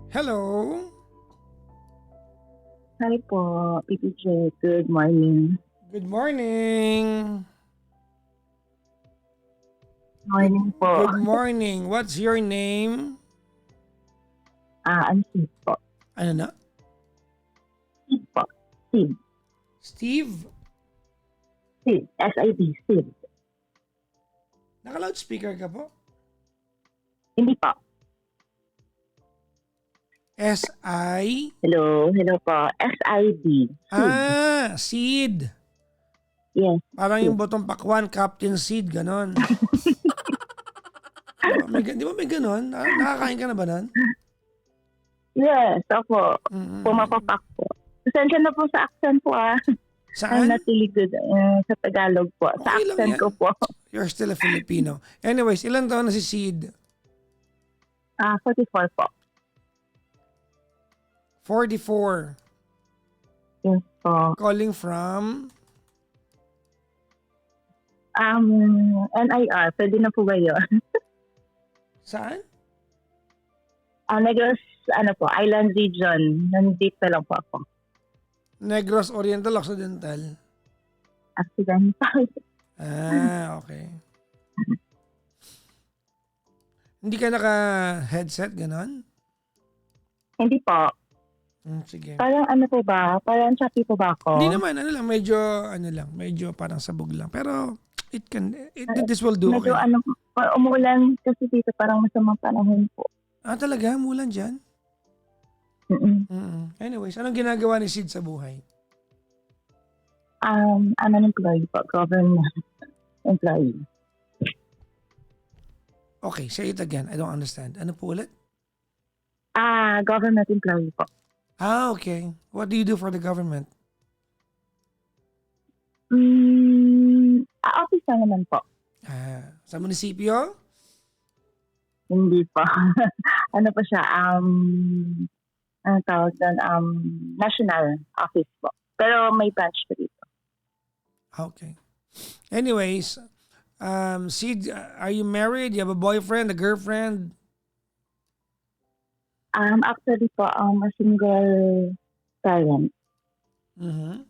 Hello. Hi po, PPJ. Good morning. Good morning. Good Morning po. good morning. What's your name? Ang Sid po. Ano na? Sid po. Sid. Steve? Sid. S-I-D. Sid. Naka-loudspeaker ka po? Hindi po. S-I? Hello. Hello po. S-I-D. Sid. Seed. Yes. Parang Sid. yung botong pakwan, Captain Seed, ganon. Di ba may ganon? Nakakain ka na ba nun? Yes. Ako. Mm-mm. Pumapapak po. Pasensya na po sa accent po I'm Saan? not really good sa Tagalog po. Sa Okay lang accent yan. ko po. You're still a Filipino. Anyways, ilan taon na si Seed? 44 po. 44. Yes po. Calling from? NIR. Pwede na po ba yun? Saan? Negros, Island region. Nandito lang po ako. Negros Oriental Occidental. Accidental. Okay. Hindi ka naka-headset, ganon? Hindi po. Sige. Parang po ba? Parang choppy po ba ako? Hindi naman, medyo parang sabog lang. Pero, this will do, Medyo okay. umuulan kasi dito parang masamang panahon po. Talaga? Mulan dyan? Anyways, anong ginagawa ni Sid sa buhay? I'm an employee po. Government employee. Okay, say it again. I don't understand. Ano po ulit? Government employee po. Okay. What do you do for the government? Office na naman po. Sa munisipyo? Hindi po. Ano po siya? Ano tawag doon? National office po. Pero may branch po dito. Okay. Anyways, Sid, are you married? You have a boyfriend, a girlfriend? Actually po, a single parent. Mm-hmm.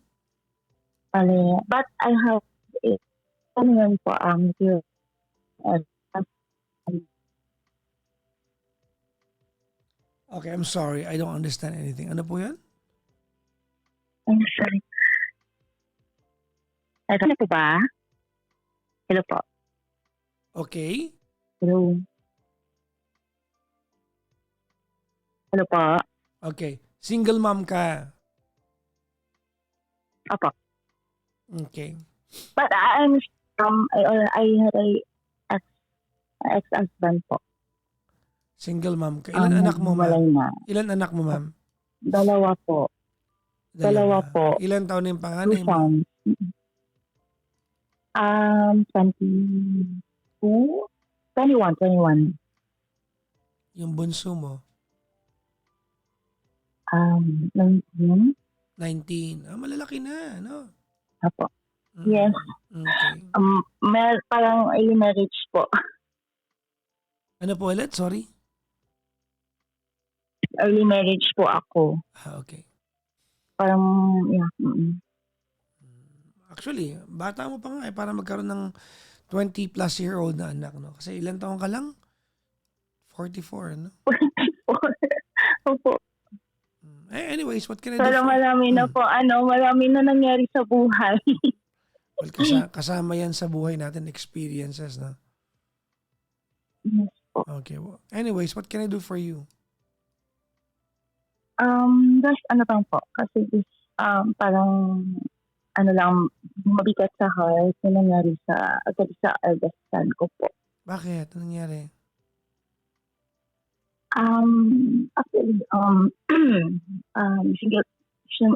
But I have it. Ano yun po, here. Okay, I'm sorry. I don't understand anything. Ano po yan? I'm sorry. Ano po ba? Hello po. Okay. Hello. Hello po. Okay. Single mom ka. Opo. Okay. But I had a ex-husband po. Single mom ka. Ilan anak mo, Walay ma'am? na. Ilan anak mo, ma'am? Dalawa po. Dalawa po. Ilan taon na yung 2 panganay mo? sons. 22? 21. Yung bunso mo? 19? 19. Malalaki na, no? Apo. Yes. Okay. Parang early marriage po. Ano po ulit? Sorry? Early marriage po ako. Okay. Parang, yeah. Actually, bata mo pa nga para magkaroon ng 20 plus year old na anak, no? Kasi ilan taon ka lang? 44, no? 44. Opo. Anyways, what can I do Pero for... marami na po, marami na nangyari sa buhay. Well, kasama yan sa buhay natin, experiences, no? Yes po. Okay. Well, anyways, what can I do for you? Just lang po. Kasi parang, lang, mabigat sa heart na nangyari sa eldest son ko po. Bakit? Anong nangyari? Actually,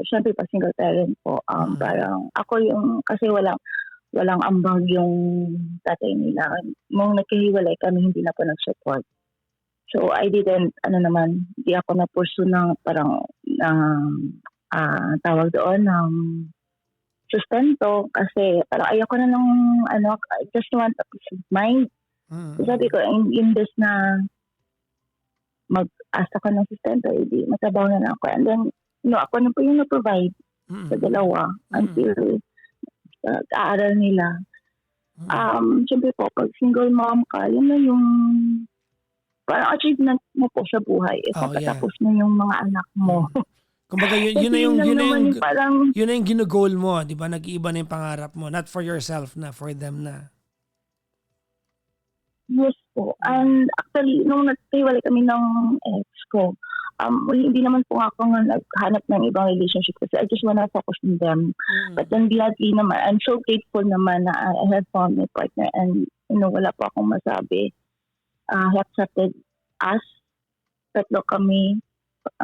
syempre pa single parent po. Parang ako kasi walang ambag yung tatay nila. Nung nagkahiwalay kami, hindi na po nag-support. So I didn't, hindi ako na-pursue ng parang, tawag doon, ng sustento. Kasi parang ayoko na ng, I just want a peace of mind. So sabi ko, imbes na mag-ask ako ng sustento, edi magtrabaho na lang ako. And then, ako na po yung na-provide sa dalawa until aaral nila. Siyempre po, pag single mom ka, yun na yung parang achievement mo po sa buhay. Pagkatapos na yung mga anak mo. Kumbaga, yun Kasi na yung parang, yun na yung gino-goal mo, di ba? Nag-iiba na yung pangarap mo. Not for yourself na, for them na. yes po. And actually, nung naghiwalay kami ng ex ko, hindi naman po ako nga naghanap ng ibang relationship kasi I just wanna focus on them. But then gladly naman, I'm so grateful naman na I have found my partner and wala po akong masabi. He accepted us, tatlo kami,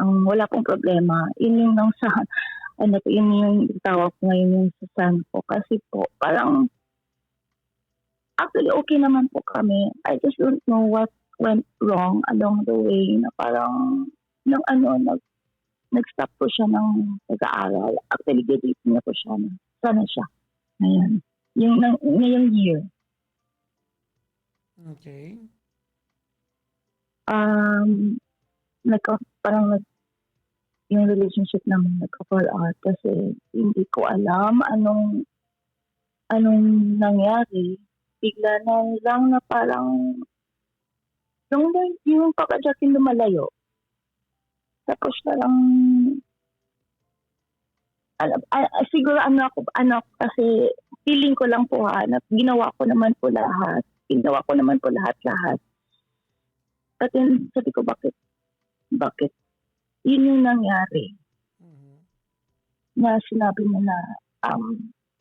wala pong problema. Yun yung nang sa, yun yung tawag ko ngayon yung sa son ko. Kasi po, parang, actually okay naman po kami. I just don't know what went wrong along the way na parang, nag-stop po siya ng pag-aaral. Actually, graduating na po siya. Sana siya. Ngayon. Ngayong year. Okay. Yung relationship namin nagka-fall out kasi hindi ko alam anong nangyari. Bigla na lang na parang yung pagka-Jackie lumalayo. Tapos parang siguro kasi feeling ko lang po na ginawa ko naman po lahat. But then sabi ko bakit? Yun yung nangyari. Na sinabi mo na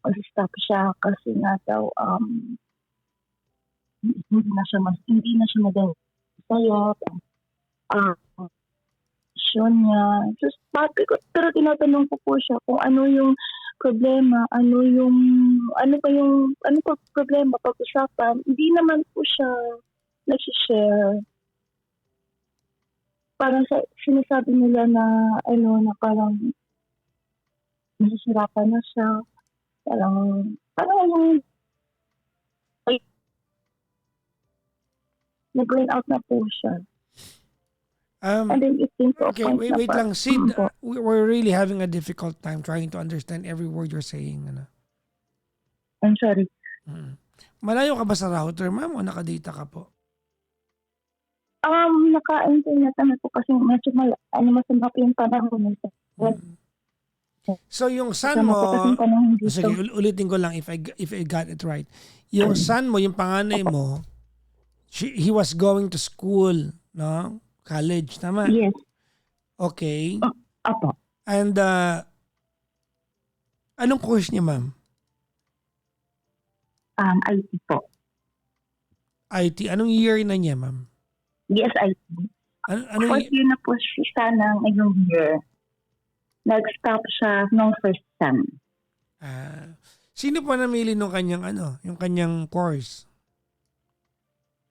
mag-stop siya kasi nga daw hindi na siya magawa sa'yo. Niya. So, pero tinatanong ko po siya kung ano yung problema, ano pa problema pag-usapan. Hindi naman po siya nag-share. Parang sinasabi nila na parang nasisirapan na siya. Parang yung nag-burn out na po siya. And then it came to a point wait lang. Sid, we're really having a difficult time trying to understand every word you're saying. I'm sorry. Malayo ka ba sa router, ma'am, o nakadata ka po? Naka-internet naman po kasi medyo masama po yung panahon. So yung son mo, sige, ulitin ko lang if I got it right. Yung son mo, yung panganay mo, he was going to school, no? College, tama? Yes. Okay. Apo. And anong course niya, ma'am? IT po. IT. Anong year na niya, ma'am? Yes, IT. Fourth year na po siya ng ngayong year. Nag-stop siya nung first sem. Sino po namili nung kanyang yung kanyang course?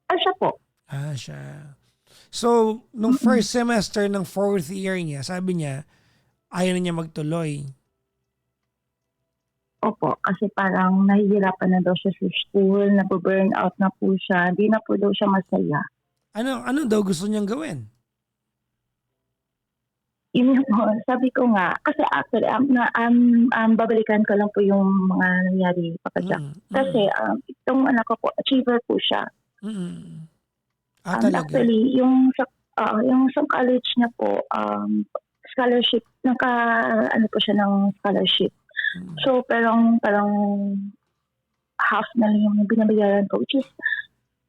Siya po. Siya. So, nung first semester ng fourth year niya, sabi niya, ayaw na niya magtuloy. Opo, kasi parang nahihirapan na daw siya sa school, nabu-burn out na po siya, hindi na po daw siya masaya. Ano daw gusto niyang gawin? Yun po, sabi ko nga, kasi actually, babalikan ko lang po yung mga nangyari pagkadyak. Kasi itong anak ko po, achiever po siya. Talaga? Actually, yung sa college niya po, scholarship, po siya ng scholarship. So, parang half na lang yung binabayaran ko, which is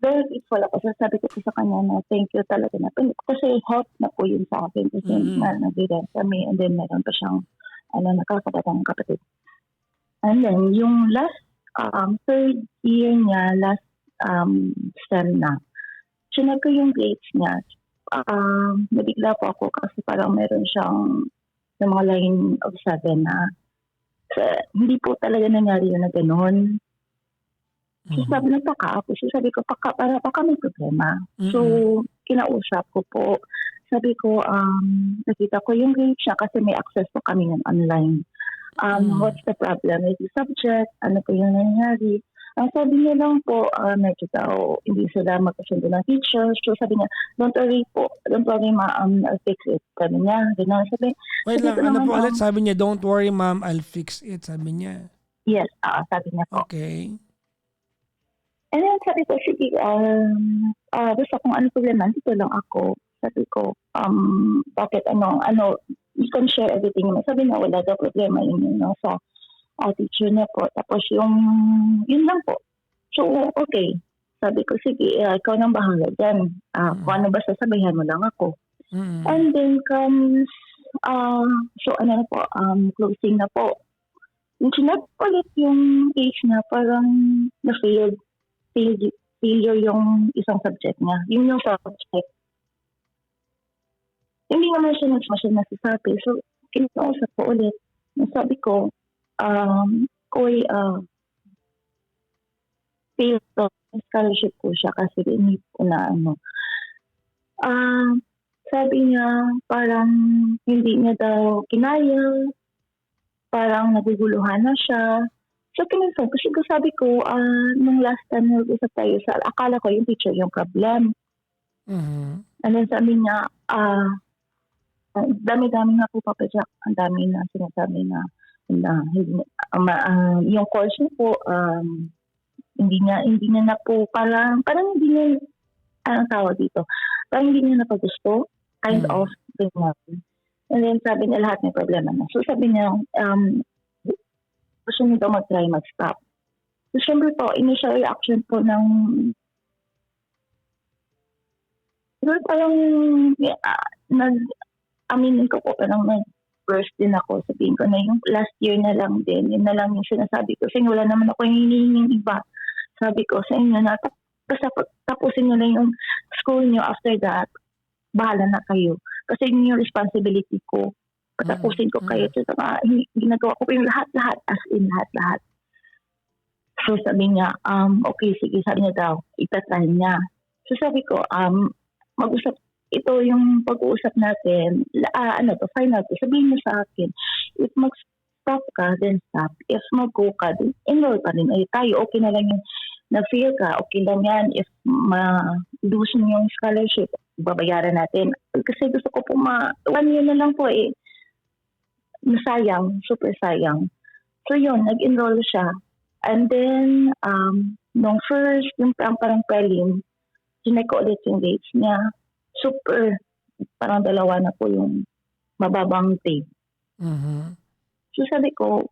very grateful ako. So, sabi ko po sa kanya na thank you talaga na. Kasi help na po yun sa akin. Kasi nag-rent kami and then meron pa siyang nakakabatang kapatid. And then, yung last third year niya, last sem na, sinag ko yung grades niya. Nabigla po ako kasi parang meron siyang ng mga line of 7 na hindi po talaga nangyari yun na gano'n. So sabi ng ako. So sabi ko, baka may problema. So kinausap ko po. Sabi ko, nakita ko yung grades niya kasi may access po kami ng online. What's the problem with the subject? Ano po yung nangyari? Ang sabi niya lang po, medyo daw hindi sila magkasundo ng teacher. So sabi niya, don't worry ma, I'll fix it. Sabi niya, gano'n. Wait Sabi lang, ko ano naman, po ulit? Sabi niya, don't worry ma'am, I'll fix it. Sabi niya. yes, sabi niya po. Okay. And then sabi ko, sige, basta kung ano problema, dito lang ako. Sabi ko, bakit you can share everything. Sabi niya, wala daw problema yun sa teacher niya po. Tapos yun lang po. So, okay. Sabi ko, sige, ikaw nang bahala dyan. Kung ano ba sasabihan mo lang ako. And then comes, so ano na po, closing na po. Yung sinap ulit yung case na parang failure yung isang subject niya. Yung subject. Hindi naman siya nasasabi. So, kinausap ko ulit. Sabi ko, Koy, failed to scholarship ko siya kasi hindi ko na sabi niya parang hindi niya daw kinaya, parang naguguluhan na siya. So, kasi sabi ko, nung last time nag-usap tayo, akala ko yung teacher yung problem. And then sabi niya, dami-dami na po, Papa Jack, ang dami na sinasabi na yung course niya po, hindi niya na po, parang hindi niya, anong tawag dito, parang hindi niya napagusto, kind of, ganyan. And then sabi niya lahat may problema na. So sabi niya, gusto niya daw mag-try mag-stop. So syempre po, initial reaction po ng, parang, aminin ko po, parang burst din ako. Sabihin ko na yung last year na lang din. Yun na lang yung sinasabi ko. Kasi wala naman ako hinihinging iba. Sabi ko sa inyo na tapusin nyo lang yung school nyo. After that, bahala na kayo. Kasi yun yung responsibility ko. Patapusin ko kayo. So, ginagawa ko yung lahat-lahat. As in lahat-lahat. So sabi niya, okay, sige. Sabi niya daw, itatry niya. So sabi ko, mag-usap. Ito yung pag-uusap natin, final to, sabihin mo sa akin, if mag-stop ka, then stop. If mag-go ka, then enroll pa rin. Ay, tayo, okay na lang yung na-feel ka, okay lang yan. If ma-lose mo yung scholarship, babayaran natin. Kasi gusto ko po 1 year na lang po nasayang, super sayang. So yun, nag-enroll siya. And then, nung first, yung parang prelim, sinay ko ulit yung dates niya. Super, parang 2 na po yung mababang tape. So sabi ko,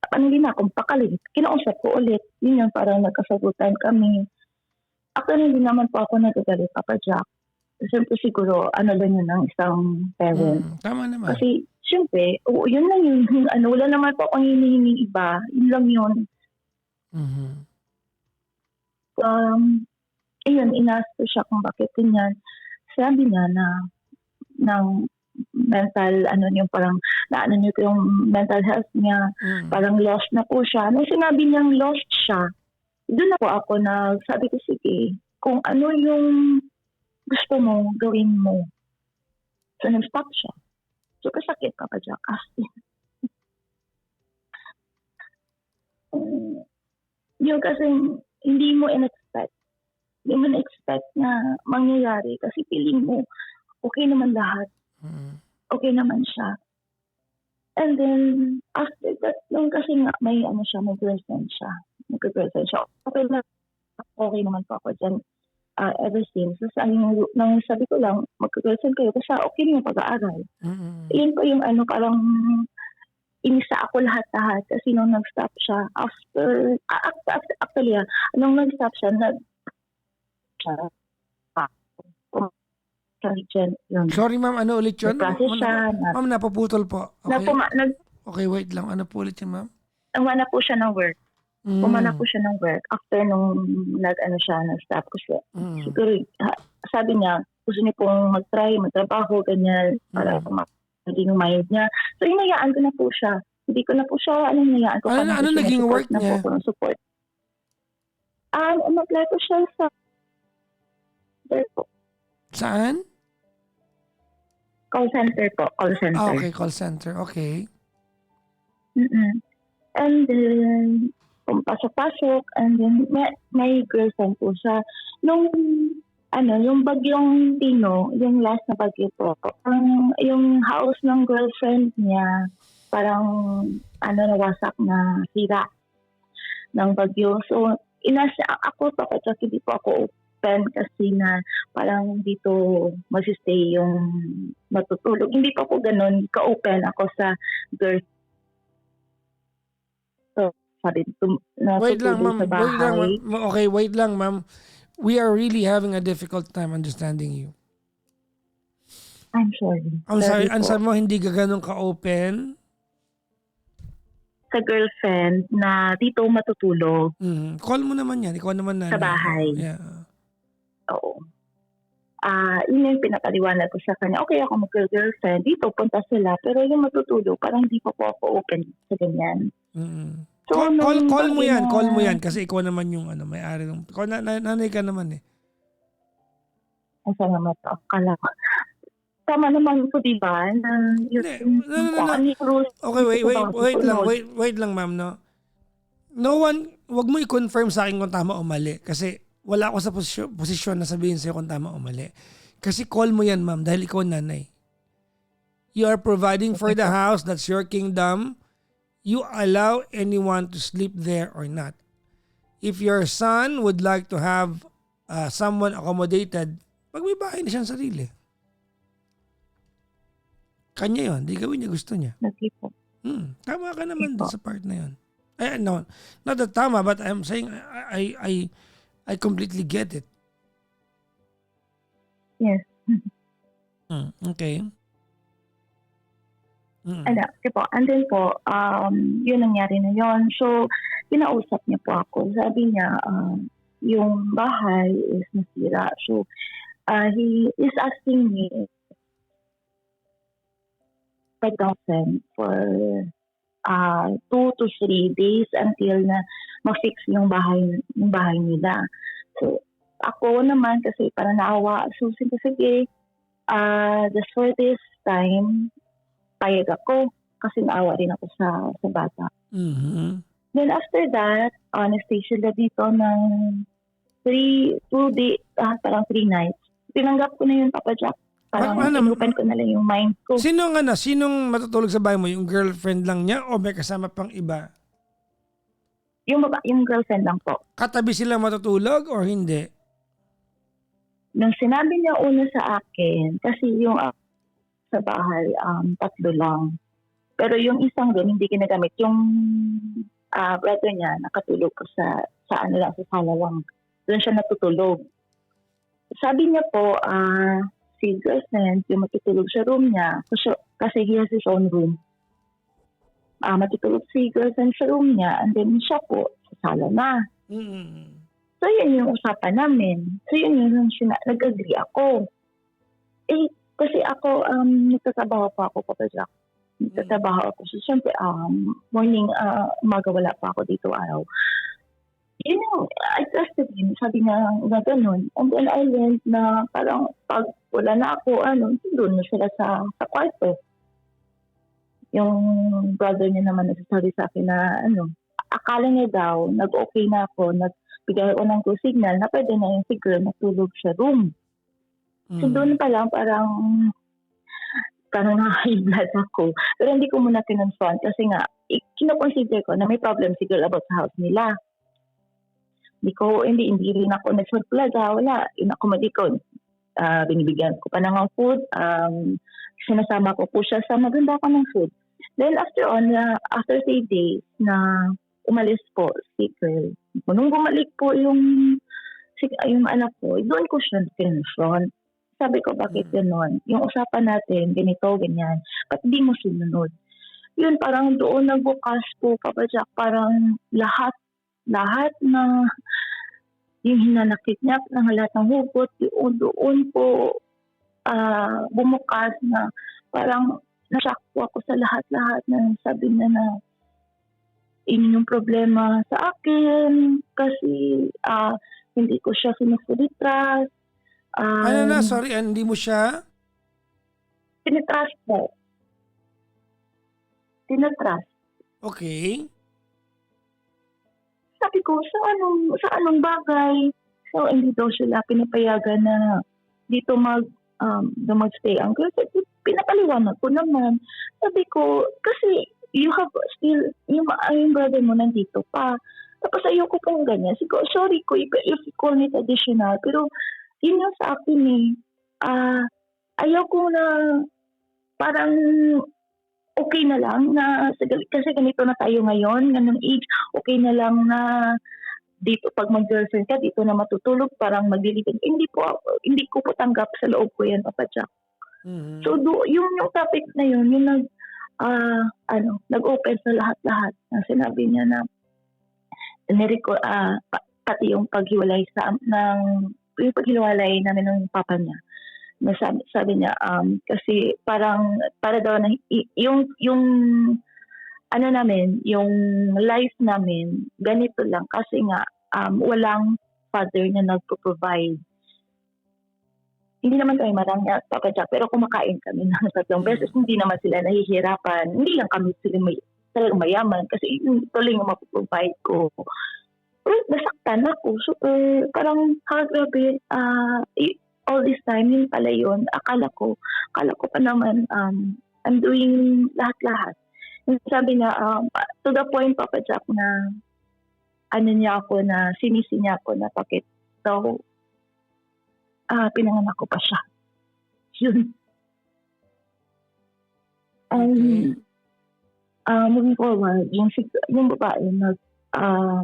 hindi na akong pakalit. Kinausap ko ulit. Yun yung parang nagkasagutan kami. Actually, hindi naman po ako nagagalit, Papa Jack. Siyempre siguro, lang yun ng isang parent. Tama naman. Kasi, siyempre, yun lang yun. Wala naman po akong hinihingi iba. Yun lang yun. Ayun, inask ko siya kung bakit ganyan. Sabi niya na ng mental, yung parang, niyo yung mental health niya, parang lost na po siya. Nung sinabi niyang lost siya, doon ako na sabi ko, sige, kung ano yung gusto mo, gawin mo. So, nag-stop siya. So, kasakit, Papa Jack. Yung kasi, hindi mo in-expect. Hindi mo na-expect na mangyayari kasi feeling mo, okay naman lahat. Okay naman siya. And then, after that, nung kasi nga, may girlfriend siya. Nag-girlfriend siya. Okay naman po ako dyan ever since. So, nang sabi ko lang, mag-girlfriend kayo kasi okay na yung pag-aaral. Yun po yung parang inisa ako lahat-lahat kasi nung nag-stop siya, actually, nung nag-stop siya, Sorry ma'am, ano ulit yun? Ma'am, napaputol po. Okay. Okay, wait lang. Ano po ulit yun, ma'am? Umana po siya ng work. Umana po siya ng work after nung nag-stop ko siya. Siguro, sabi niya, gusto niya pong magtrabaho, ganyan, para maging yung mind niya. So, inayaan ko na po siya. Hindi ko na po siya, inayaan ko. Ano naging work niya? Support. Mag-apply ko siya sa po. Saan? Call center po. Call center. Okay, call center. Okay. And then, pumpasok-pasok, and then may girlfriend po siya. Nung yung bagyong Tino, yung last na bagyo po, yung house ng girlfriend niya, parang nawasak na sira ng bagyo. So, ako pa kasi hindi po ako open kasi na parang dito magsistay yung matutulog. Hindi pa po ganun ka-open ako sa girl. So, sabi Wait lang, natutulog ma'am. sa Wait lang, bahay. ma'am. Okay, wait lang, ma'am. We are really having a difficult time understanding you. I'm sorry. Ang po. sabi mo, hindi ka ganun ka-open. Sa girlfriend na dito matutulog Call mo naman yan. Ikaw naman na. sa bahay. Yeah. Oo. Yun yung pinapaliwanag ko sa kanya. Okay ako mag-girlfriend. Dito, punta sila. Pero yung matutulog, parang di pa po ako open sa ganyan. So, Call mo yan. Call mo yan. Kasi ikaw naman yung may-ari ng... Ikaw nanay ka naman eh. Ang salamat po. Akala ko. Tama naman po, di ba? Okay, wait lang, ma'am, no? No one, wag mo i-confirm sa akin kung tama o mali. Kasi wala ako sa posisyon na sabihin sa'yo kung tama o mali. Kasi call mo yan, ma'am, dahil ikaw nanay. You are providing for the house, that's your kingdom. You allow anyone to sleep there or not. If your son would like to have someone accommodated, pag may bahay na siyang sarili. Kanya yun, di gawin niya gusto niya. Okay po. Tama ka naman dun sa part na yun. No, not that tama, but I'm saying I completely get it. Yes. Okay. Po. And then po, yun nangyari na yun. So, pinausap niya po ako. Sabi niya, yung bahay is nasira. So, he is asking me 5,000 for 2 to 3 days until na ma-fix yung bahay nila. So, ako naman kasi para naawa, so sige, just for this time, payag ako kasi naawa rin ako sa bata. Then after that, nag-stay sila dito ng 2 days, parang 3 nights. Tinanggap ko na yun, Papa Jack. Parang inupan ko na lang yung mind ko. Sinong matutulog sa bahay mo? Yung girlfriend lang niya o may kasama pang iba? Yung girlfriend lang po. Katabi sila matutulog or hindi? Nung sinabi niya una sa akin, kasi yung sa bahay, 3 lang. Pero yung isang doon, hindi ginagamit. Yung brother niya, nakatulog ko sa sala lang. Doon siya natutulog. Sabi niya po, si girlfriend, yung matutulog sa room niya, kasi he has his own room. Matutulog si girlfriend sa room niya, and then siya po, sa sala na. So, yun yung usapan namin. So, yun yung nag-agree ako. Kasi ako, nagtatrabaho pa ako, Papa Jack. Nagtatrabaho ako. So, siyempre, morning, umaga wala pa ako dito araw. Yun yung, I trusted him. Sabi niya na ganun. And then I learned na parang pag wala na ako, doon na sila sa kwarto. Yung brother niya naman nagsasabi sa akin na akala niya daw, nag-okay na ako, nagbigay ako ng go signal na pwede na yung si girl natulog sa room. So doon pa lang parang na-high blood ako. Pero hindi ko muna kinonfront kasi nga, kinoconsider ko na may problem si girl about sa house nila. Hindi rin ako nagsurplaga, wala. Inakomodi ko. Binibigyan ko pa ng food. Sinasama ko po siya sa maganda ko ng food. Then after 3 days na umalis po si girl. Nung bumalik po yung anak ko, doon ko siya kinonfront. Sabi ko, bakit gano'n? Yung usapan natin, ganito, ganyan. Ba't di mo sinunod? Yun, parang doon nagbukas po, Papa Jack, parang lahat na yung hinanakit niya ng lahat ng hugot, doon po bumukas na parang nashock po ako sa lahat-lahat na sabi niya na yun yung problema sa akin kasi hindi ko siya sinusuritrust. Sorry, hindi mo siya? Tinitrust po. Tinitrust. Okay. sabi ko, sa anong bagay? So, hindi daw sila pinapayagan na dito na magstay ang girls. Pinapaliwanag ko naman. Sabi ko, kasi you have still, yung brother mo nandito pa. Tapos ayoko pong ganyan. Siguro, sorry ko, if you call it additional. Pero, yun yung sa akin eh. Ayoko na parang okay na lang na kasi ganito na tayo ngayon, ganung age, okay na lang na dito pag mag-girlfriend ka, dito na matutulog, parang maglilitin. Hindi ko po tanggap sa loob ko yan, Papa Jack. Mhm. So, yung topic na yun, yung nag-open sa lahat-lahat. Sinabi niya na, pati yung paghiwalay yung paghiwalay namin ng papa niya. Sabi niya, kasi para daw na, yung ano namin, yung life namin, ganito lang kasi nga walang father na nagpo-provide. Hindi naman kami marami, Papa Jack, pero kumakain kami ng 3 beses. Hindi naman sila nahihirapan. Hindi lang kami sila talagang mayaman kasi ito lang yung mapoprovide ko. Pero nasaktan ako. So, parang, grabe, all this time, yun pala yun. Akala ko pa naman, I'm doing lahat-lahat. Sabi niya, to the point, Papa Jack, na sinisi niya ako na bakit daw pinanganak ko pa siya. Yun. Okay. Moving forward, yung babae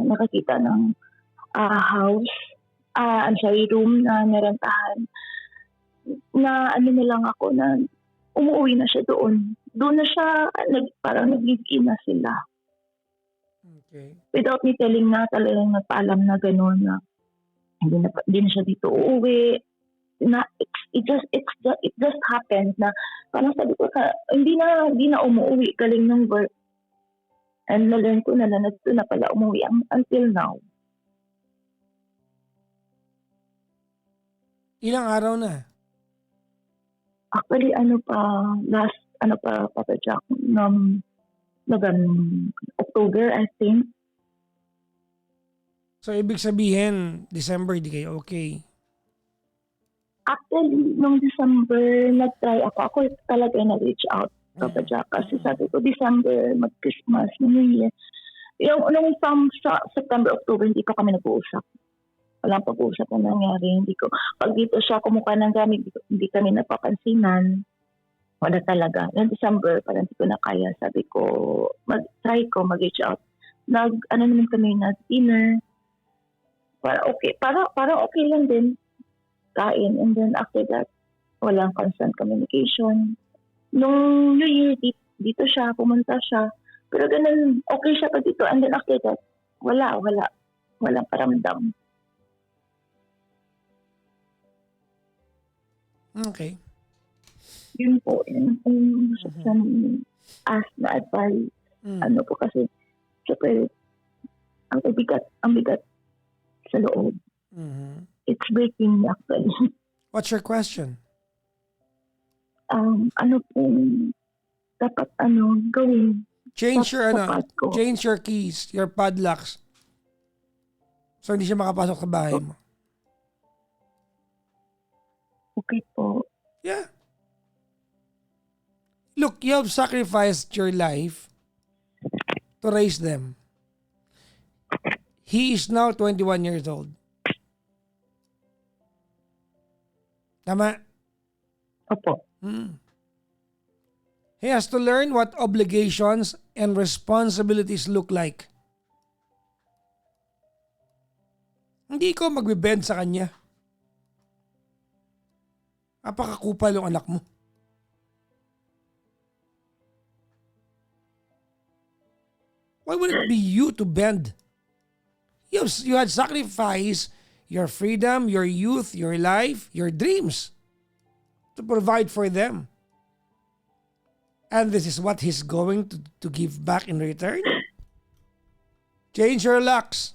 nakakita ng house, room na narentahan, na na lang ako na umuwi na siya doon. Doon na siya, parang nag-live-in na sila. Okay. Without me telling na, talagang nagpaalam na gano'n na hindi na siya dito uuwi. Na it just happened na parang sabi ko hindi na umuwi galing ng work, and na-learn ko na nandito na pala umuwi until now. Ilang araw na? Actually Papa Jack, October, I think. So, ibig sabihin, December di kayo okay? Actually, nung December, nag-try ako. Ako talaga na-reach out, Papa Jack. Kasi sabi ko, December, mag-Christmas, New Year. Nung sa September, October, hindi pa kami nag-uusap. Walang pag-uusap na nangyari. Pag dito siya kumuha ng gamit, hindi kami napapansinan. Wala talaga. Noong December, parang hindi ko na kaya. Sabi ko, mag-try ko, mag-reach out. Naman kami, nag-dinner. Para okay lang din. Kain. And then after that, walang constant communication. Nung New Year, dito siya, pumunta siya. Pero ganun, okay siya pag dito. And then after that, walang paramdam. Okay. Yun po, yung ask na advice. Ano po kasi, syempre, ang bigat sa loob. Mhm. It's breaking me actually. What's your question? Ano po dapat gawin Change your sa pad ko? change your keys, your padlocks. So hindi siya makapasok sa bahay mo. Okay po. Yeah. Look, you have sacrificed your life to raise them. He is now 21 years old. Tama? Opo. He has to learn what obligations and responsibilities look like. Hindi ko magbe-bend sa kanya. Napakakupal yung anak mo. Why would it be you to bend? You had sacrificed your freedom, your youth, your life, your dreams to provide for them. And this is what he's going to give back in return? Change your locks.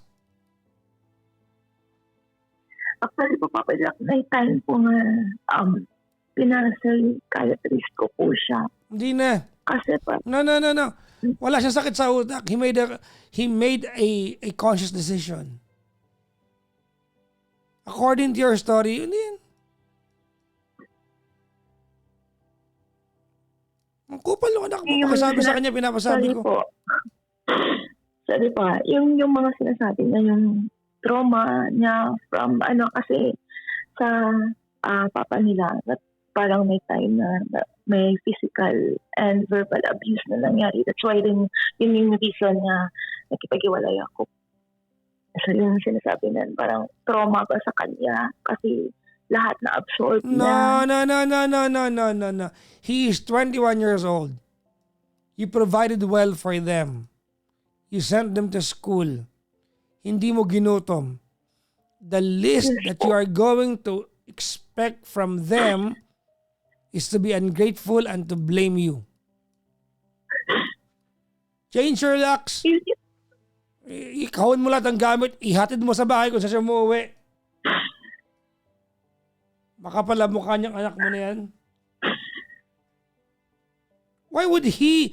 Actually po, Papa Jack, may time po nga pinasa psychiatrist ko po siya. Hindi na. Kasi pa, No. Wala siyang sakit sa utak. He made a conscious decision. According to your story, yun yan. Ang kupal ng anak mo. yung Pakisabi sa kanya, pinapasabi sorry ko. po, sorry po, yung mga sinasabi niya, yung trauma niya from kasi sa papa nila, that parang may time na may physical and verbal abuse na nangyari. That's why yun yung reason na nakipag-iwalay ako. So yung sinasabi na parang trauma ka sa kanya kasi lahat na absorb niya. No. He is 21 years old. You provided well for them. You sent them to school. Hindi mo ginutom. The least that you are going to expect from them is to be ungrateful and to blame you. Change your locks. Ikawin mo lahat ng gamit, ihatid mo sa bahay kung saan siya umuwi. Makapal ang mukha niyang anak mo na yan. Why would he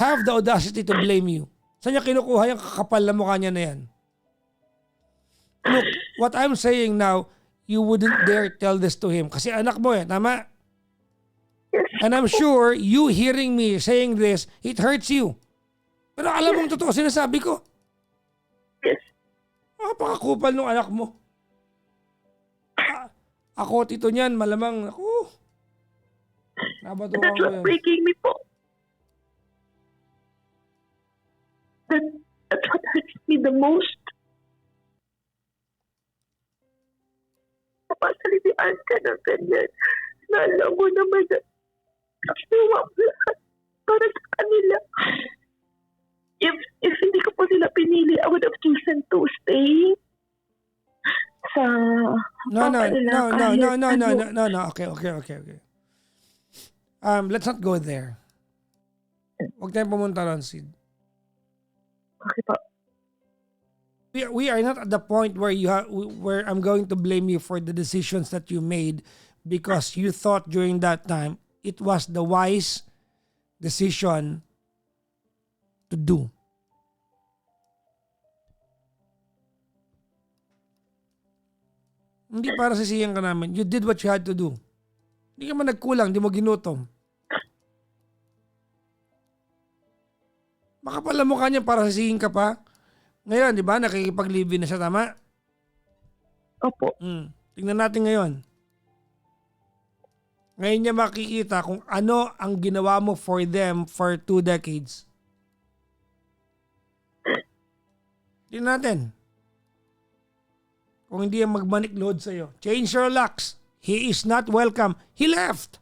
have the audacity to blame you? Saan niya kinukuha yung kakapal na mukha niya na yan? Look, what I'm saying now, you wouldn't dare tell this to him. Kasi anak mo eh, tama? And I'm sure you hearing me saying this, it hurts you. Pero alam mong totoo sinasabi ko. Yes. Napakakupal ng anak mo. Ako, tito niyan, malamang, ako. Nabatukan That's ko what yan. breaking me po. That's what hurts me the most. Papasalitian ka ng ganyan. Na alam mo naman na ginawa mo lahat para sa kanila. If hindi ko po sila pinili, I would have chosen to stay sa papa nila. No. Okay. Let's not go there. Huwag tayong pumunta ron, Sid. Okay po. We are not at the point where where I'm going to blame you for the decisions that you made because you thought during that time it was the wise decision to do. Hindi para sisiyan ka namin. You did what you had to do. Hindi ka man nagkulang, hindi mo ginutom. Makapal ang mukha niya para sisihin ka pa. Ngayon, di ba, nakikipag-live na siya, tama? Opo. Tingnan natin ngayon. Ngayon niya makikita kung ano ang ginawa mo for them for 2 decades. Tingnan natin. Kung hindi yan magmanik load sa'yo. Change your locks. He is not welcome. He left.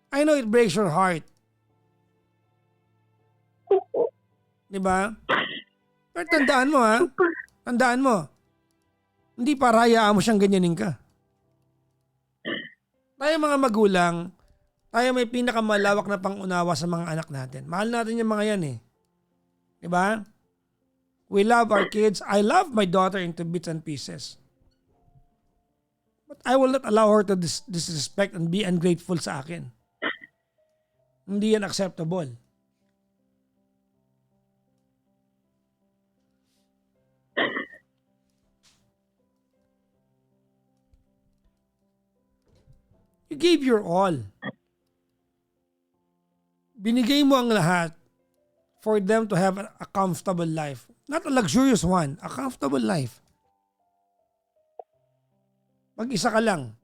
I know it breaks your heart. Diba? Pero tandaan mo ha. Tandaan mo. Hindi para hayaan mo siyang ganyanin ka. Tayo mga magulang, tayo may pinakamalawak na pangunawa sa mga anak natin. Mahal natin yung mga yan eh. Diba? We love our kids. I love my daughter into bits and pieces. But I will not allow her to disrespect and be ungrateful sa akin. Hindi yan acceptable. You gave your all. Binigay mo ang lahat for them to have a comfortable life. Not a luxurious one, a comfortable life. Mag-isa ka lang.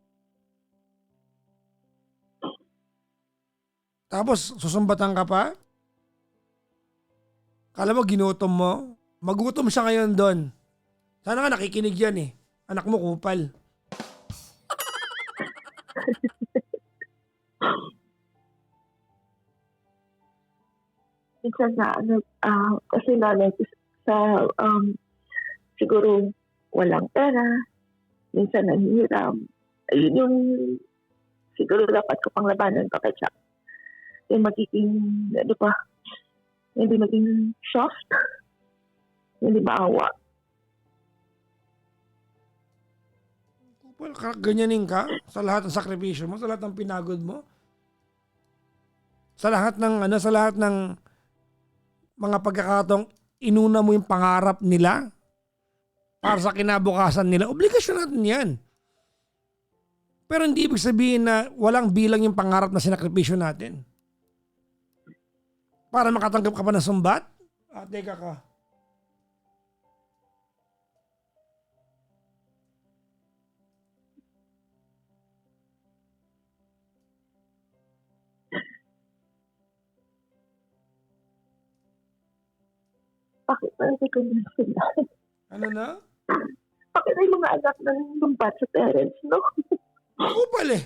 Tapos susumbatan ka pa? Kala mo ginutom mo? Magutom siya ngayon doon. Sana nga nakikinig yan eh. Anak mo kupal. Minsan kasi nanay sa siguro walang pera, minsan nanghihiram. Ayun yung siguro dapat ko pang labanan pa kaya yung magiging, hindi maging soft, hindi maawa. Well, ganyanin ka sa lahat ng sakripisyo mo, sa lahat ng pinagod mo, sa lahat ng sa lahat ng mga pagkakataong inuna mo yung pangarap nila para sa kinabukasan nila. Obligasyon natin 'yan. Pero hindi ibig sabihin na walang bilang yung pangarap na sinakripisyo natin. Para makatanggap ka pa ng sumbat? Teka ka. Bakit parang hindi ko na sila? Ano na? Bakit ay mga anak na lumbat sa parents, no? Ako pala eh.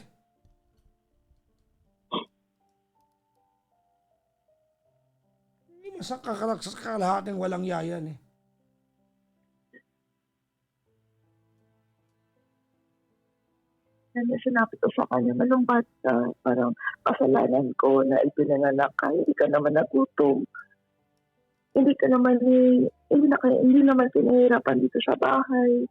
Hindi mo sa kakalahating walang yayan eh. Ano, sinabi ko sa kanya, malumbat ka. Parang kasalanan ko na ipinanganak ka, hindi ka naman nagutom. Hindi naman pinahirapan dito sa bahay.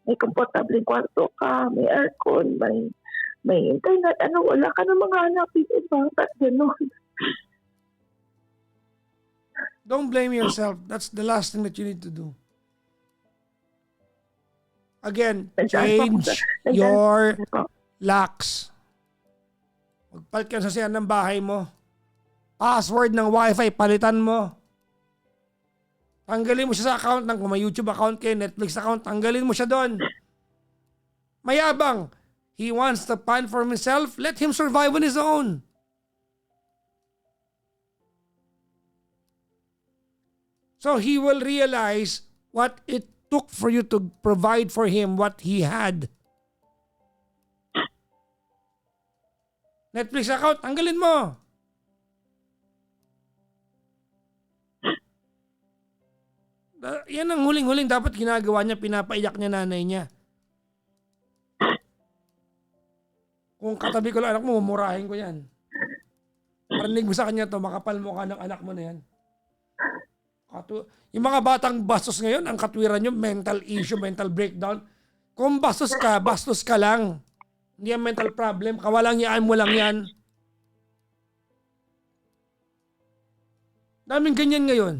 May komportableng kwarto ka, may aircon, may internet. Ano, wala ka na mga anak dito. Bakit gano'n? Don't blame yourself. That's the last thing that you need to do. Again, change your locks. Magpalit ka sa siya ng bahay mo. Password ng wifi, palitan mo. Tanggalin mo siya sa account ng kung may YouTube account kayo, Netflix account, tanggalin mo siya doon. Mayabang. He wants to fend for himself. Let him survive on his own. So he will realize what it took for you to provide for him what he had. Netflix account, tanggalin mo. Yan ang huling-huling dapat ginagawa niya, pinapaiyak niya nanay niya. Kung katabi ko lang anak mo, mumurahin ko yan. Parinig mo sa kanya to, makapal mo ka ng anak mo na yan. Yung mga batang bastos ngayon, ang katwiran nyo, mental issue, mental breakdown. Kung bastos ka lang. Hindi yan mental problem, kawalang yaan mo lang yan. Daming ganyan ngayon.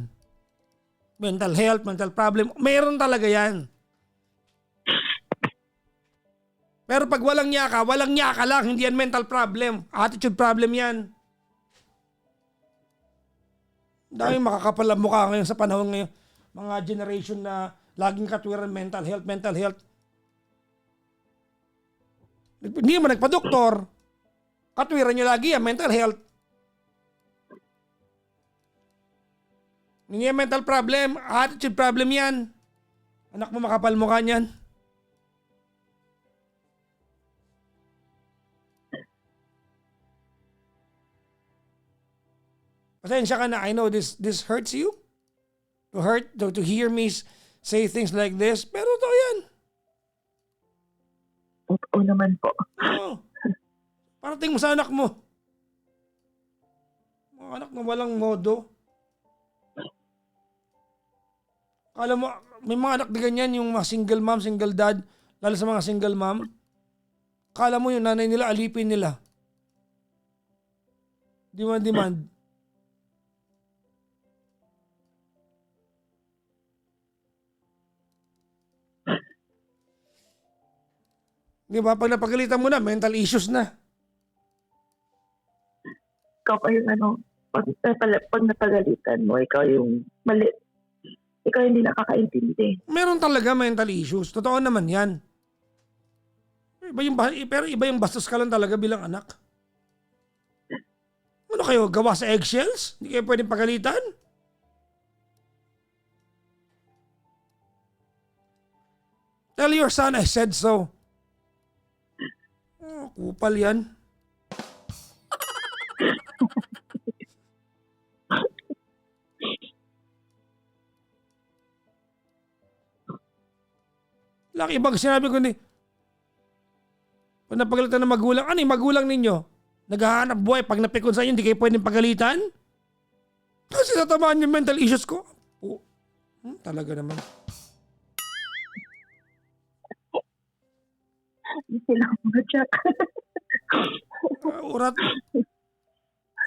Mental health, mental problem, mayroon talaga yan. Pero pag walang niya ka lang, hindi yan mental problem. Attitude problem yan. Dahil makakapal ang mukha ngayon sa panahon ngayon. Mga generation na laging katwiran mental health, mental health. Hindi mo nagpa-doktor. Katwiran nyo lagi yan, mental health. Hindi yan mental problem, attitude problem yan. Anak mo makapal mukha niyan. Pasensya ka na, I know this hurts you. To hear me say things like this, pero ito yan. Oo naman po. Oo. Parating mo sa anak mo. Mga anak na walang modo. Alam mo, may mga anak na ganyan, yung mga single mom, single dad, lalo sa mga single mom. Kala mo yung nanay nila, alipin nila. Demand. Di ba? Pag napagalitan mo na, mental issues na. Ikaw pa yung pag napagalitan mo, ikaw yung mali. Ikaw hindi nakakaintindi. Meron talaga mental issues. Totoo naman yan. Pero iba yung bastos ka lang talaga bilang anak. Ano kayo, gawa sa eggshells? Hindi kayo pwedeng pagalitan? Tell your son I said so. Oh, kupal yan. Laki bang sinabi ko ni, pag napagalitan ng magulang, ano yung magulang ninyo? Naghahanap buhay, pag napikon sa inyo, hindi kayo pwedeng pagalitan? Kasi tatamaan yung mental issues ko. Oh, talaga naman. Hindi sila madyak. Urat.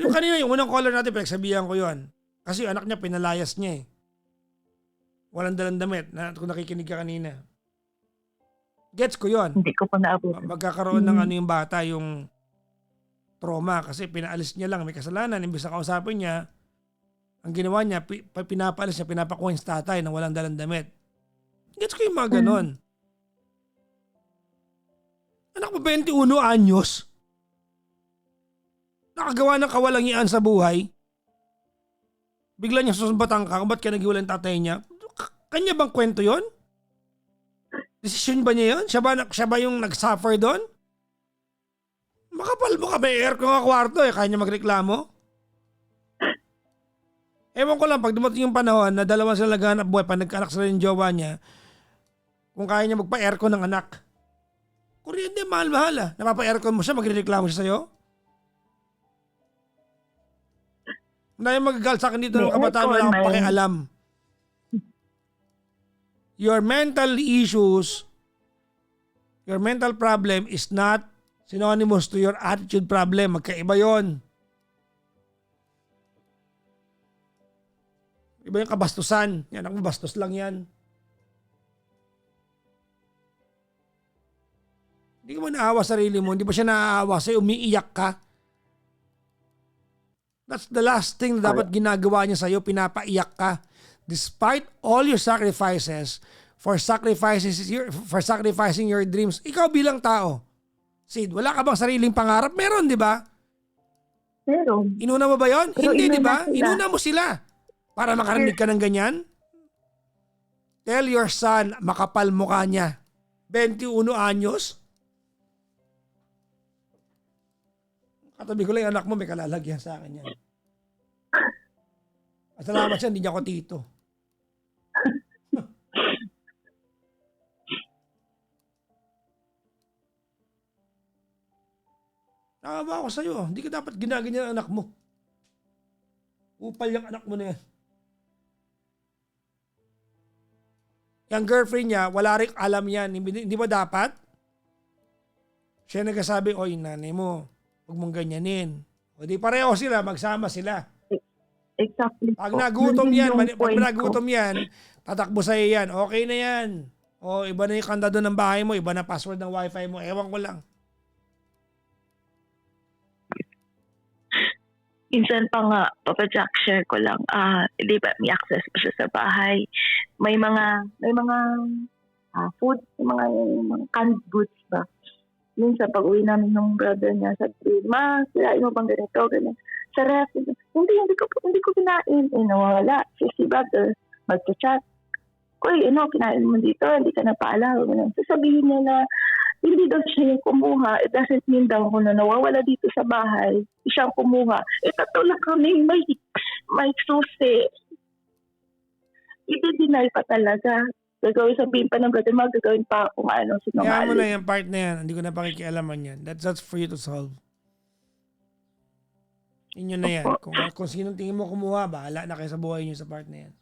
Yung kanina, yung unang caller natin, pinagsabihan ko yun. Kasi yung anak niya, pinalayas niya eh. Walang dalang damit. Kung nakikinig ka kanina. Gets ko yun. Hindi ko pa naabutan. Magkakaroon ng ano yung bata, yung trauma. Kasi pinaalis niya lang, may kasalanan. Imbis na kausapin niya, ang ginawa niya, pinapaalis niya, pinapakuha yung tatay na walang dalang damit. Gets ko yung mga ganon. Anak mo, 21 anyos. Nakagawa ng kawalangian sa buhay. Bigla niya susumbatan ka kung ba't ka naghiwalay ng tatay niya. Kanya bang kwento yon? Desisyon ba niya yon? Siya ba yung nag-suffer doon? Makapal mo ka, may aircon nga kwarto eh. Kaya niya magreklamo? Ewan ko lang, pag dumating yung panahon na dalawa sila naghanap buhay, pag nagkaanak sila yung jowa niya, kung kaya niya magpa-aircon ng anak. Kuryente, mahal-mahal ah. Napapa-aircon mo siya, magreklamo siya sa'yo? Na yung magagalit sa akin dito ng kabataan, wala akong pakialam. Your mental issues, your mental problem is not synonymous to your attitude problem. Magkaiba yon. Iba yung kabastusan. Yan, ang bastos lang yan. Hindi ka mo naawa sarili mo. Hindi ba siya naaawa sa'yo? Umiiyak ka. That's the last thing na dapat ginagawa niya sa'yo. Pinapaiyak ka. Despite all your sacrifices, for sacrificing your dreams, ikaw bilang tao, Sid, wala ka bang sariling pangarap? Meron, di ba? Meron. Inuna mo ba yon? Hindi, di ba? Sila. Inuna mo sila. Para makarinig ka ng ganyan? Tell your son, makapal mukha niya. 21 anyos? Katabi ko lang yung anak mo, may kalalagyan sa akin yan. Salamat siya, hindi niya ako tito. Nakawa ako sa'yo, hindi ka dapat ginaganyan ang anak mo. Upal yung anak mo na yan. Yung girlfriend niya, wala rin alam yan. Hindi ba dapat? Siya nagsasabi, oy, nanay mo, huwag mong ganyanin. O di pareho sila, magsama sila. Exactly. Pag nagutom yan, tatakbo sa'yo yan. Okay na yan. O iba na yung kandado ng bahay mo, iba na password ng wifi mo. Ewan ko lang. Minsan pa nga, Papa Jack, share ko lang, di ba, may access pa siya sa bahay. May mga food, may mga canned goods ba. Minsan pag uwi namin ng brother niya, sabi, ma, sirain mo bang ganito, ganyan. Sa ref, hindi ko kinain. Nawawala. Si brother, magchat. Uy, kinain mo dito, hindi ka napaalala. Sasabihin niya na, hindi daw siya yung kumuha. It doesn't mean daw kung nawawala dito sa bahay, siyang kumuha. Tatlo lang kami, may susi. I-deny pa talaga. Gagawin, sabihin pa ng brother, magagawin pa kung ano. Kaya mo na yung part na yan. Hindi ko na pakikialaman yan. That's for you to solve. Inyo na yan. Kung sinong tingin mo kumuha, bahala na kayo sa buhay niyo sa part na yan.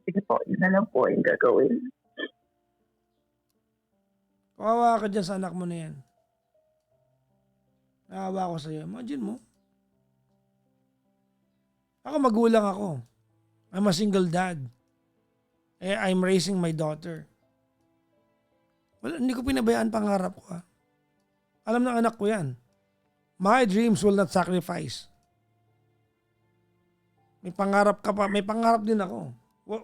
Sige po, yun na lang po yung gagawin. Kawawa ka dyan sa anak mo na yan. Nakawa ko sa'yo. Imagine mo. Ako magulang ako. I'm a single dad. I'm raising my daughter. Well, hindi ko pinabayaan pangarap ko. Alam ng anak ko yan. My dreams will not sacrifice. May pangarap ka pa. May pangarap din ako.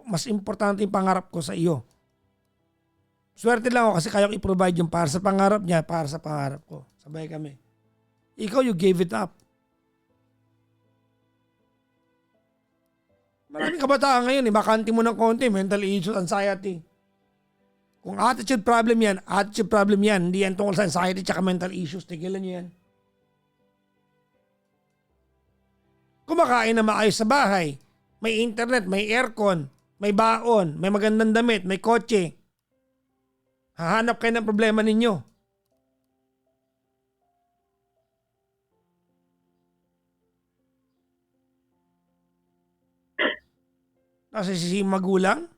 Mas importante yung pangarap ko sa iyo. Swerte lang ako kasi kaya ko i-provide yung para sa pangarap niya, para sa pangarap ko. Sabay kami. Ikaw, you gave it up. Maraming kabataan ngayon, bakanti mo ng konti, mental issues, anxiety. Kung attitude problem yan. Hindi yan tungkol sa anxiety at mental issues. Tigilan nyo yan. Kumakain na maayos sa bahay. May internet, may aircon, may baon, may magandang damit, may kotse. Hahanap kayo ng problema ninyo. Kasi si magulang?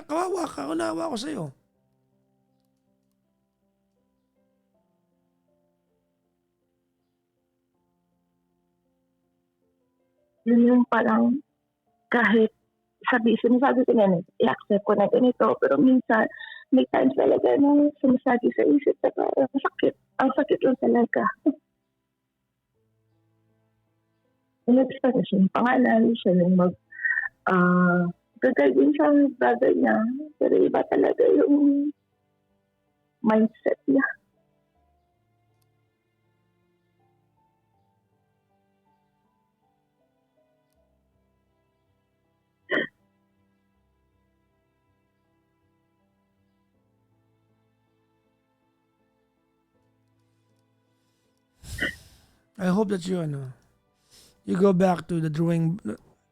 Kawawa ka, unawa ako sa'yo. Yun yung parang kahit sinasabi ko na i-accept ko na ganito, pero minsan may times talaga na sumasagi sa isip na parang sakit. Ang sakit lang talaga. Nag-start na siya yung pangalan, siya yung gagay din sa bagay niya. Pero iba talaga yung mindset niya. I hope that you go back to the drawing.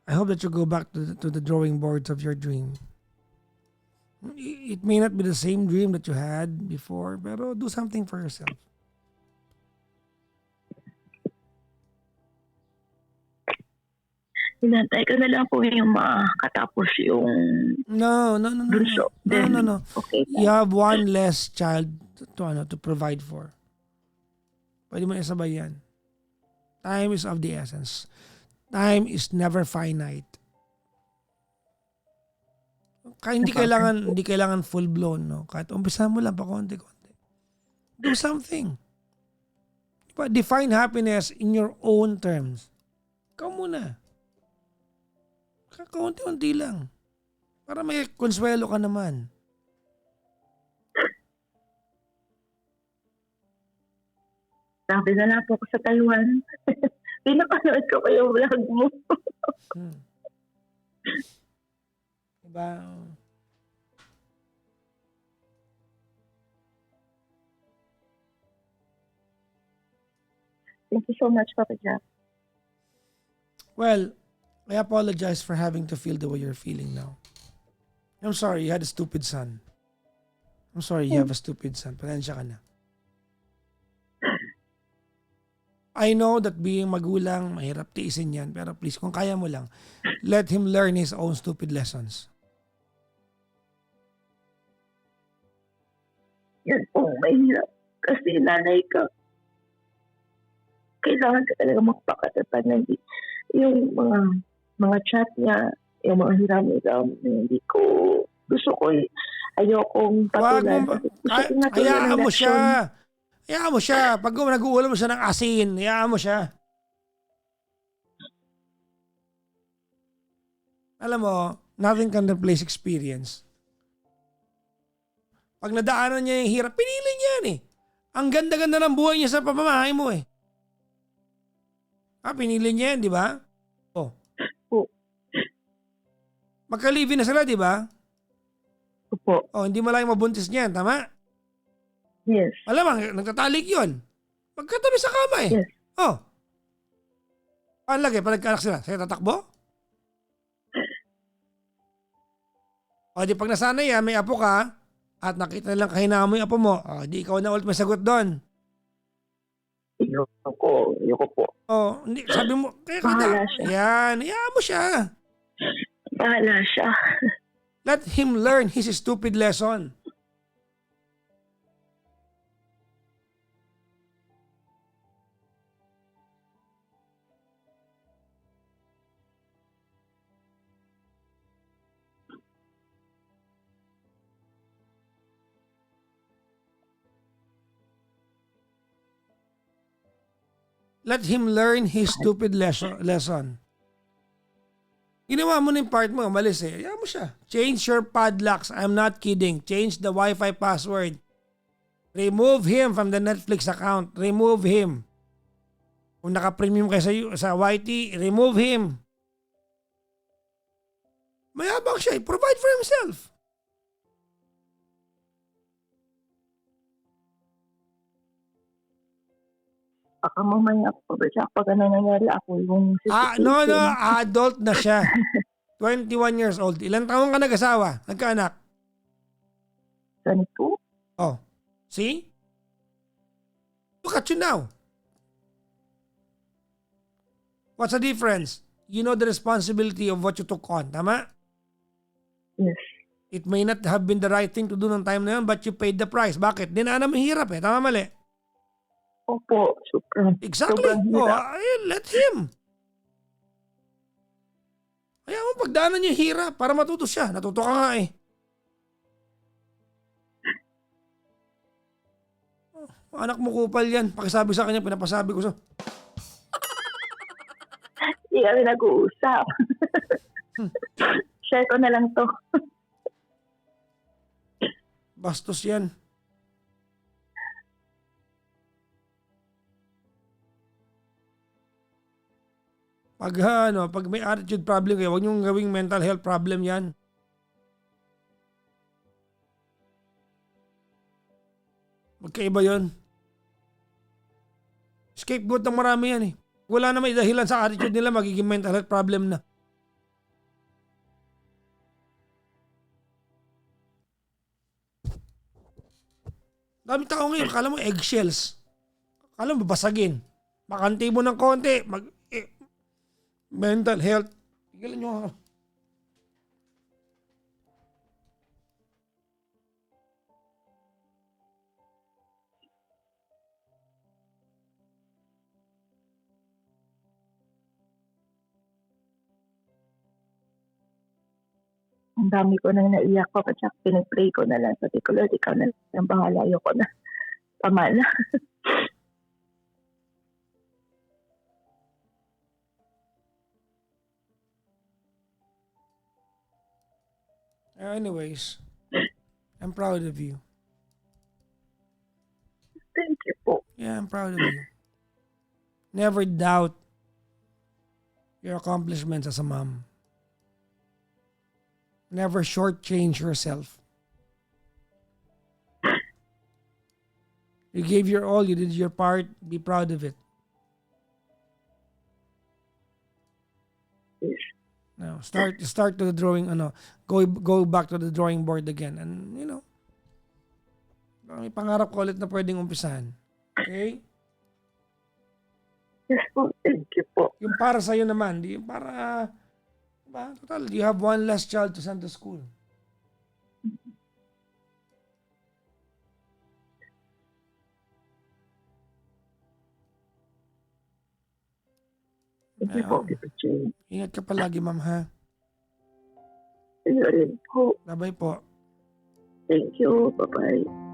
I hope that you go back to the drawing boards of your dream. It may not be the same dream that you had before, pero do something for yourself. Hinantay ko na lang po yung makatapos yung No. bunso. No. Okay na. You have one less child to provide for. Pwede mo isabay yan. Time is of the essence. Time is never finite. Kaya hindi kailangan full blown, no. Kahit umpisa mo lang pa konti-konti. Do something. Diba? Define happiness in your own terms. Ikaw muna. Kaunti-unti lang. Para may konsuelo ka naman. Sabi na lang po ako sa Taiwan. Pinapanood ko yung vlog mo. Diba? Thank you so much, Papa Jack. Well, I apologize for having to feel the way you're feeling now. I'm sorry you had a stupid son. I'm sorry you have a stupid son. Pasensya ka na. I know that being magulang, mahirap tiisin yan. Pero please, kung kaya mo lang, let him learn his own stupid lessons. Yan po, mahirap. Kasi nanay ka. Kailangan ka talaga magpakatatag na yung mga chat niya, yung mga hiram-hiram, hindi ko, gusto ko, ayokong patulan. Hayaan mo siya. Hayaan mo siya. Pag nag-uulam mo siya ng asin, hayaan mo siya. Alam mo, nothing can replace experience. Pag nadaanan niya yung hirap, pinili niya yan eh. Ang ganda-ganda ng buhay niya sa pamamahay mo eh. Pinili niya yan, di ba? Magka-live na sila, di ba? Opo. Hindi mo lang mabuntis niyan, tama? Yes. Alam, nagtatalik yun. Magkatabi sa kama eh. Yes. Paano lagi? Pag nagkaanak sila, sa'yo tatakbo? Di pag nasanay yan, may apo ka, at nakita nilang kahinaan mo yung apo mo, di ikaw na ulit masagot doon. Ayoko po. Hindi, sabi mo, Bahala siya. Yan, hayaan mo siya. Bahala siya. Let him learn his stupid lesson. Let him learn his stupid lesson. Ginawa mo na yung part mo, malis eh. Hayaan mo siya. Change your padlocks. I'm not kidding. Change the Wi-Fi password. Remove him from the Netflix account. Remove him. Kung naka-premium kayo sa YT, remove him. Mayabang siya. Provide for himself. Baka mamaya po ba siya pag nangyari ako yung No, adult na siya. 21 years old. Ilang taon ka nag-asawa? Nagkaanak? 22. Oh, see? Look at you now. What's the difference? You know the responsibility of what you took on, tama? Yes. It may not have been the right thing to do ng time na yun, but you paid the price. Bakit? Dinaanan mo hirap eh. Tama mali? Opo, Exactly. sobrang Oh, hirap. let him. Kaya mo pagdaanan niya yung hirap para matuto siya. Natuto ka nga eh. Anak mo kupal yan. Pakisabi sa kanya, pinapasabi ko sa... Hindi kami nag-uusap. Share ko na lang to. Bastos yan. Pag may attitude problem kayo, huwag niyong gawing mental health problem yan. Magkaiba yun. Scapegoat ng marami yan eh. Wala na may dahilan sa attitude nila, magiging mental health problem na. Dami tao ngayon, kala mo eggshells. Kala mo babasagin. Makanti mo ng konti, mental health. Pigilan nyo ako. Ang dami ko nang naiyak ko kasi pinag-pray ko na lang. Sabi ko, Lord, ikaw na lang bahala. Ayoko na. Tama na. Anyways, I'm proud of you. Thank you po. Yeah, I'm proud of you. Never doubt your accomplishments as a mom. Never shortchange yourself. You gave your all, you did your part, be proud of it. Yes. Now, start to the drawing, go back to the drawing board again. And, may pangarap ko ulit na pwedeng umpisahan. Okay? Yes po. Thank you po. Yung para sa'yo naman, di yung para, diba? Total, you have one less child to send to school. Thank you po, Tito Jay. Ingat ka palagi, ma'am, ha? Ayun rin po. Bye-bye po. Thank you. Bye-bye.